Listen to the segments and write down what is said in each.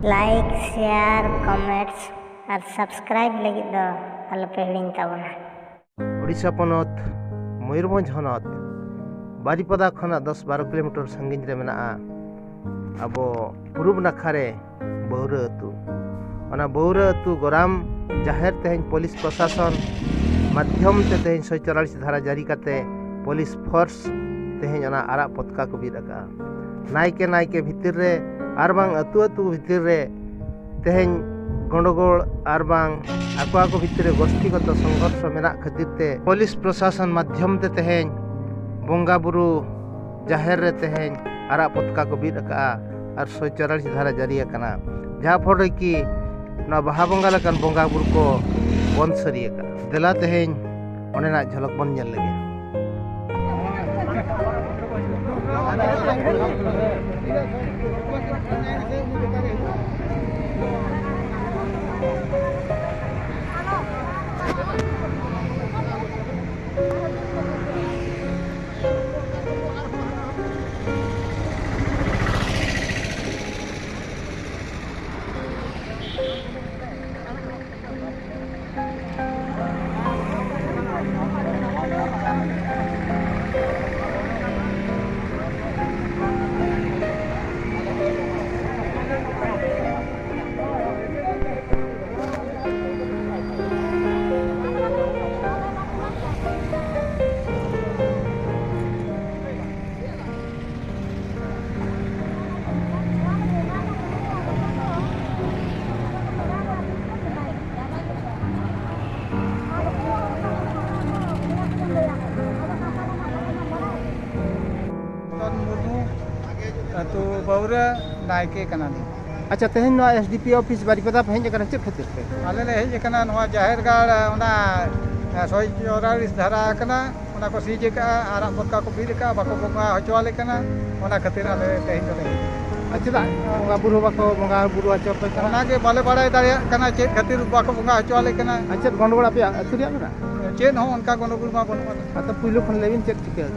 Like share comments और subscribe लगी दो आलोपे हिड़िंग ताबोना। ओडिशा पनत मयूरभंज हनत बारीपदा खना 10-12 किलोमीटर संगिन रे मेना अब पूर्व नाखा रे बौरा अतु ओना बौरा अतु गोराम जाहेर तेहन पुलिस प्रशासन माध्यम ते तेहन 144 धारा जारी करते पुलिस फोर्स तेहन ओना आरा पतका को बीद अका नायके भितर रे आरबांग अतु भितर रे तेहन गंडगोल आरबांग आको भितर रे गोष्ठीगत संघर्ष मेना खातिर ते पुलिस प्रशासन माध्यम ते तेहन बोंगा बुरु जाहेर रे तेहन आरा पतका को बीद अका और 144 धारा जारी अकना जहाँ फल कि बाहा बंगा लकान बोंगा बुरु को बंद सरी अका देला तेहन ओनेना झलक बन नेल लगे। तो बौरा नायके कनाली। अच्छा तेहन ना एसडीपी ऑफिस बारीपदा पे हेज चेक खातिर पे आले ले हेज कना नवा जाहेर गाड़ ओना 144 धारा कना ओना को सीज का आरा पक्का को बीद का बाको बंगा हचवाले कना ओना खातिर आले तेहन ले। अच्छा बोंगा बुरु बाको बोंगा बुरु हचो पे ओना के बाले बाड़ाय दाड़िया कना चेक खातिर बाको बंगा हचवाले कना। अच्छा गंडगोल पे अतुरिया मेना चेन हो उनका गंडगोल मा बनुआ। आता पुइलो खन लेबिन चेक चिके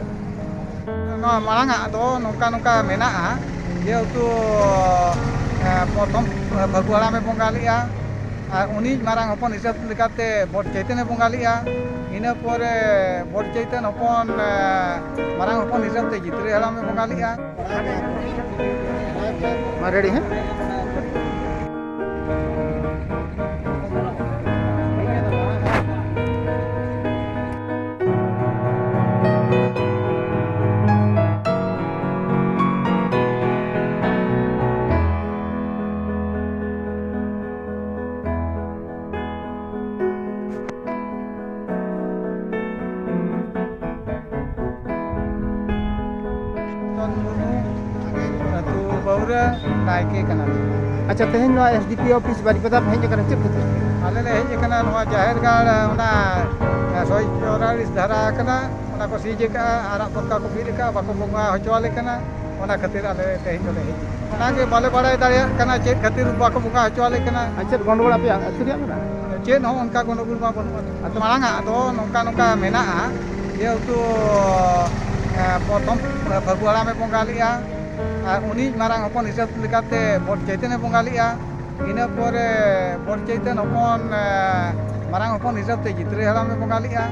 नवा मांगा दो नोका मेना ये तो प्रथम भगुड़ा में बंगा लिया उनी मारांग हपन हिसाब लेकाते बड़ चैतन्य बंगा लिया इना परे बड़ चैतन्य हपन मारांग हपन हिसाब ते जितरे हला में बंगा लिया। मा रेडी है तो बौरा नायके कनाली। अच्छा तेहन ना एसडीपी ऑफिस बारीपदा पे हेज चेक खातिर आले ले हेज कना नवा जाहेर गाड़ ओना 144 धारा कना ओना को सीज का आरा पक्का को बीद का बाको बंगा हचवाले कना ओना खातिर आले तेहन ले हेज ओना के बाले बाड़ाय दाड़िया कना चेक खातिर बाको बंगा हचवाले कना। अच्छा गंडगोल पे अतुरिया मेना चेन हो उनका गंडगोल मा बनुआ। तो मांगा दो नोका मेना ये तो प्रथम भगुड़ा में बंगा लिया उनी मारांग हपन हिसाब लेकाते बड़ चैतन्य बंगा लिया इना परे बड़ चैतन्य हपन मारांग हपन हिसाब ते जितरे हला में बंगा लिया।